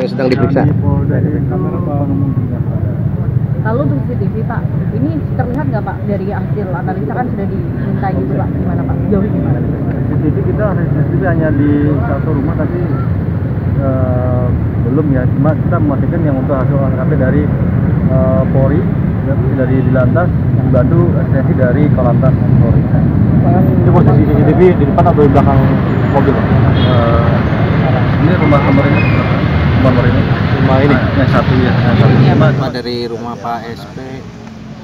yang sedang diperiksa. Lalu untuk CCTV Pak, ini terlihat nggak Pak dari hasil analisa kan sudah diminta gitu Pak, gimana Pak? Jauh gimana? CCTV kita CCTV hanya di satu rumah tapi belum ya, cuma kita memastikan yang untuk hasil olah TKP dari Polri, dari Dilantas, dibantu asistensi dari Korlantas Polri. Itu posisi CCTV di depan atau di belakang mobil? Ini rumah nomor ini. Rumah ini yang satu ya. Pak dari rumah Pak SP.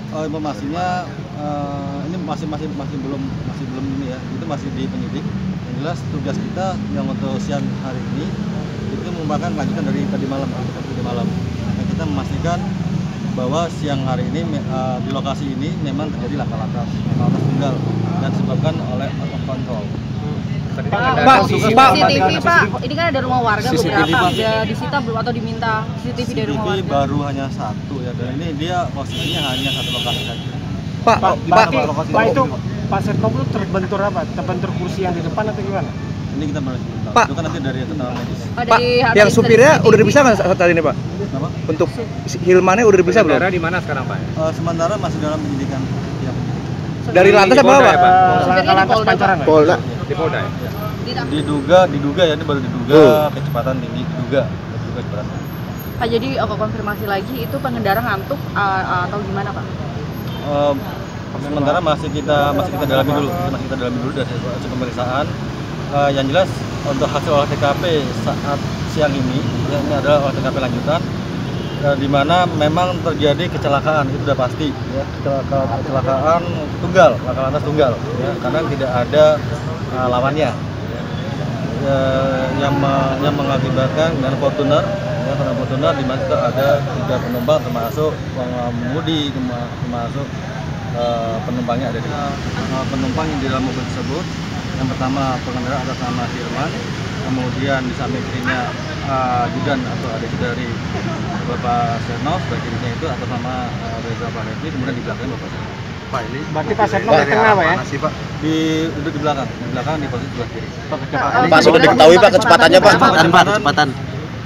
Informasinya ini masih belum ini ya. Itu masih di penyidik. Yang jelas tugas kita yang untuk siang hari ini itu merupakan lanjutan dari tadi malam. Nah, kita memastikan bahwa siang hari ini di lokasi ini memang terjadi laka lantas tunggal dan disebabkan oleh out of control. Pak, CCTV Pak, ini kan ada rumah warga beberapa, udah disita belum atau diminta CCTV dari rumah warga? Baru hanya satu ya, dan ini dia posisinya hanya satu lokasi saja. Pak, itu Pak Setnov itu terbentur apa? Terbentur kursi yang di depan atau gimana? Ini kita masih belum tahu. Pak, itu kan nanti dari keterangan medis. Pak, yang supirnya udah diperiksa nggak saat ini Pak? Apa? Untuk Hilmannya udah diperiksa belum? Di mana sekarang Pak? Sementara masih dalam penyidikan. Ya. Dari lantas apa Pak? Lantas Pancoran Pak? Polda. Di Polda ya? Diduga ya, ini baru diduga kecepatan tinggi, diduga kecepatan. Pak, jadi aku konfirmasi lagi, itu pengendara ngantuk atau gimana Pak? Sementara masih kita dalami dulu, dari hasil pemeriksaan. Yang jelas untuk hasil olah TKP saat siang ini adalah olah TKP lanjutan, di mana memang terjadi kecelakaan, itu sudah pasti ya, kecelakaan tunggal, laka lantas tunggal ya, karena tidak ada lawannya ya, yang mengakibatkan kendaraan Fortuner ya, kendaraan Fortuner di mana ada 3 penumpang termasuk pengemudi, termasuk penumpangnya ada di penumpang yang di dalam mobil tersebut. Yang pertama pengendara atas nama Hilman, kemudian di samping kirinya ajudan atau adik dari Bapak Setnov, sebelah kirinya itu atas nama Reza Fahretli, kemudian di belakangnya Bapak Setnov. Pak, ini berarti Pak Setnov di tengah Pak ya? Duduk di belakang di posisi sebelah kiri. Pak, sudah diketahui Pak kecepatannya Pak? Kecepatan.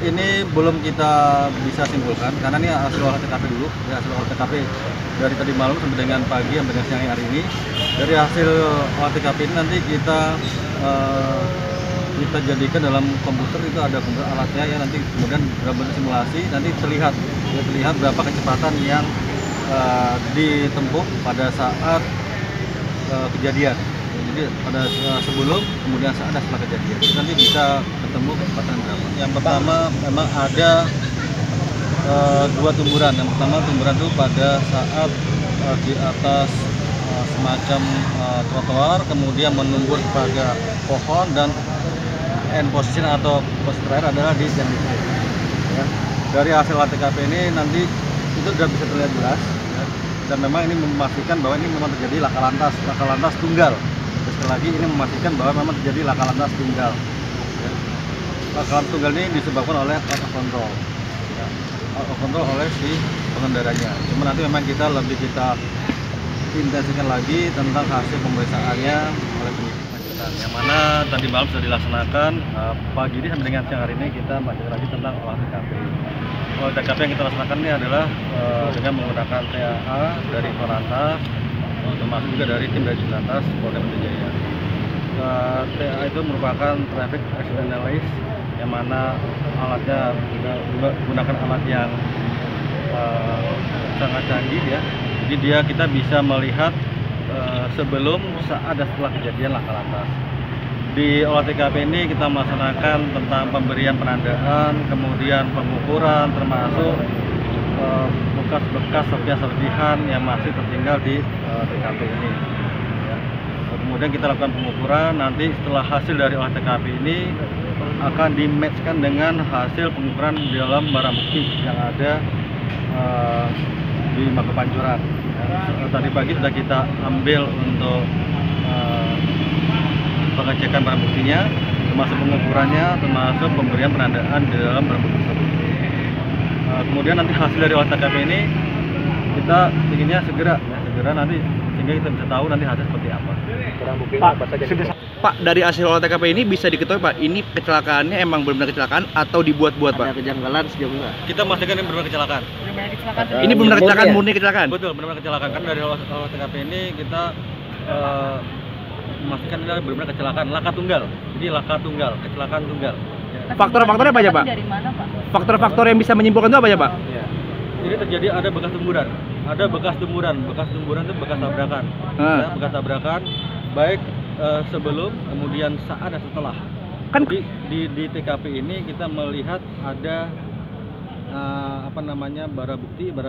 Ini belum kita bisa simpulkan karena ini hasil olah TKP dulu, ya, hasil olah TKP dari tadi malam sampai dengan pagi sampai dengan siang hari ini. Dari hasil olah TKP ini nanti kita jadikan dalam komputer, itu ada komputer alatnya ya, nanti kemudian dalam simulasi nanti terlihat berapa kecepatan yang ditempuh pada saat kejadian. Jadi pada sebelum, kemudian saat dan setelah kejadian nanti bisa ketemu kecepatan berapa. Yang pertama memang ada 2 tumburan. Yang pertama tumburan itu pada saat di atas semacam trotoar, kemudian menumbur pada pohon, dan end position atau posisi terakhir adalah di tiang listrik. Ya. Dari hasil TKP ini nanti itu sudah bisa terlihat jelas ya. Dan memang ini memastikan bahwa ini memang terjadi laka lantas tunggal. Sekali lagi ini memastikan bahwa memang terjadi laka lantas tunggal. Ya. Laka lantas tunggal ini disebabkan oleh out of control. Ya. Out of control oleh si pengendaranya. Cuma nanti memang kita intensifkan lagi tentang hasil pemeriksaannya oleh penyidik lanjutan. Yang mana tadi malam sudah dilaksanakan, pagi ini sampai dengan siang hari ini kita masih lagi tentang olah TKP. Olah TKP yang kita laksanakan ini adalah dengan menggunakan TAA dari Korlantas, termasuk juga dari tim dari Dilantas Polda Metro Jaya. TAA itu merupakan traffic accident analysis, yang mana alatnya menggunakan alat yang sangat canggih ya. Jadi kita bisa melihat sebelum, saat dan setelah kejadian laka lantas. Di olah TKP ini kita melaksanakan tentang pemberian penandaan, kemudian pengukuran, termasuk bekas-bekas serpihan yang masih tertinggal di TKP ini. Ya. Kemudian kita lakukan pengukuran, nanti setelah hasil dari olah TKP ini akan di-matchkan dengan hasil pengukuran di dalam barang bukti yang ada di Mako Pancoran. Ya. Tadi pagi sudah kita ambil untuk pengecekan barang buktinya, termasuk pengukurannya, termasuk pemberian penandaan di dalam barang bukti tersebut. Kemudian nanti hasil dari olah TKP ini kita inginnya segera nanti, sehingga kita bisa tahu nanti hasil seperti apa. Barang bukti Pak, apa saja? sudah Pak, dari hasil olah TKP ini bisa diketahui Pak, ini kecelakaannya emang benar-benar kecelakaan atau dibuat-buat Pak? kejanggalan sejauh ini. Kita memastikan ini benar kecelakaan. Benar-benar kecelakaan. Ini benar Murni kecelakaan, ya? murni kecelakaan. Betul, benar-benar kecelakaan. Kan dari olah TKP ini kita memastikan ini benar-benar kecelakaan, laka tunggal. Jadi laka tunggal, kecelakaan tunggal. Ya. Faktor-faktornya apa aja, Pak? Dari mana, Pak? Faktor-faktor yang bisa menyimpulkan itu apa aja Pak? Iya. Jadi terjadi ada bekas temburan, bekas temburan itu bekas tabrakan, Ah. ya, bekas tabrakan, baik sebelum, kemudian saat dan setelah. Kan Jadi di TKP ini kita melihat ada barang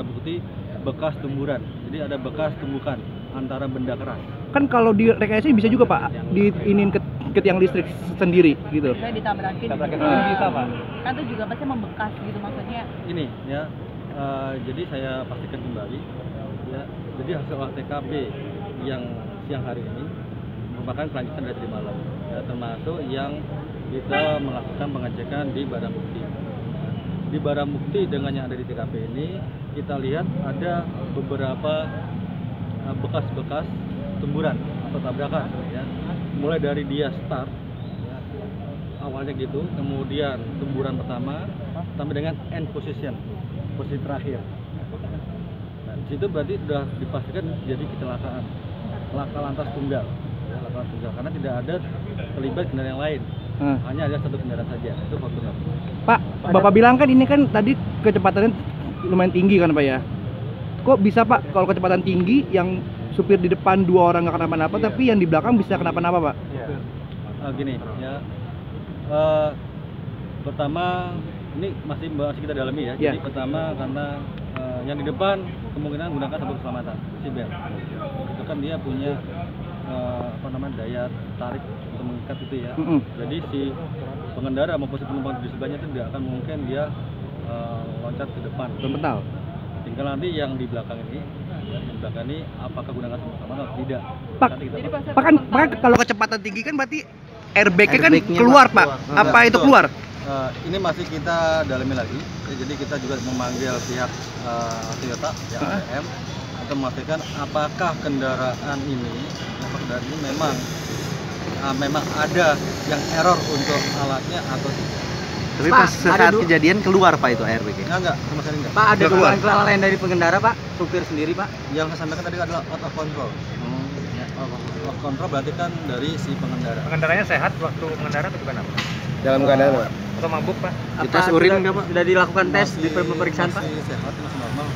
bukti bekas temburan. Jadi ada bekas tumbukan antara benda keras. kan kalau di rekayasa bisa juga Pak, diinin ke tiang listrik sendiri gitu. Saya ditabrakin. Tabrakin juga. bisa, Pak. Kan itu juga pasti membekas gitu maksudnya. Ini ya, jadi saya pastikan kembali, ya. Jadi hasil olah TKP yang siang hari ini merupakan kelanjutan dari tadi malam, ya, termasuk yang kita melakukan pengecekan di barang bukti. Di barang bukti dengan yang ada di TKP ini kita lihat ada beberapa bekas-bekas temburan atau tabrakan, ya. Mulai dari dia start, ya, awalnya gitu, kemudian temburan pertama sampai dengan end position, posisi terakhir. Nah, di situ berarti sudah dipastikan jadi kecelakaan, laka lantas tunggal, ya, laka lantas tunggal, karena tidak ada terlibat kendaraan yang lain, hanya ada satu kendaraan saja, itu Fortuner. Pak, Bapak bilang kan ini kan tadi kecepatannya lumayan tinggi kan Pak ya? Kok bisa Pak kalau kecepatan tinggi yang supir di depan 2 orang nggak kenapa-napa, Iya. tapi yang di belakang bisa kenapa-napa Pak? Iya. Gini ya, pertama ini masih kita dalami ya. Iya. Jadi pertama karena yang di depan kemungkinan menggunakan sabuk keselamatan, seatbelt. Itu kan dia punya daya tarik untuk mengikat itu ya. Jadi si pengendara maupun si penumpang di sebelahnya itu tidak akan mungkin dia loncat ke depan. Betul. Tinggal nanti yang di belakang ini, apakah gunakan sabuk keselamatan atau tidak? Pak, Nanti kita Jadi tahu. pas Pak kan kalau kecepatan tinggi kan berarti airbagnya kan Airbagnya, keluar Pak, Pak. keluar. Apa Nah, itu betul. keluar? Ini masih kita dalami lagi, ya, jadi kita juga memanggil pihak Toyota, ya, ATM, untuk memastikan apakah kendaraan ini memang ada yang error untuk alatnya atau tidak. Tapi Pak, pas ada saat dua- kejadian keluar Pak itu airbag-nya? Enggak, sama sekali enggak. Pak, ada Udah keluar. dugaan kelalaian dari pengendara, Pak? Supir sendiri, Pak? Yang saya sampaikan tadi adalah out of control. Ya, out of control berarti kan dari si pengendara. Pengendaranya sehat waktu mengendara atau gimana Pak? Dalam keadaan Pak. Atau mabuk Pak? Dites urin nggak, Pak? Sudah dilakukan tes di Masih- pemeriksaan, Pak? Masih sehat, masih normal.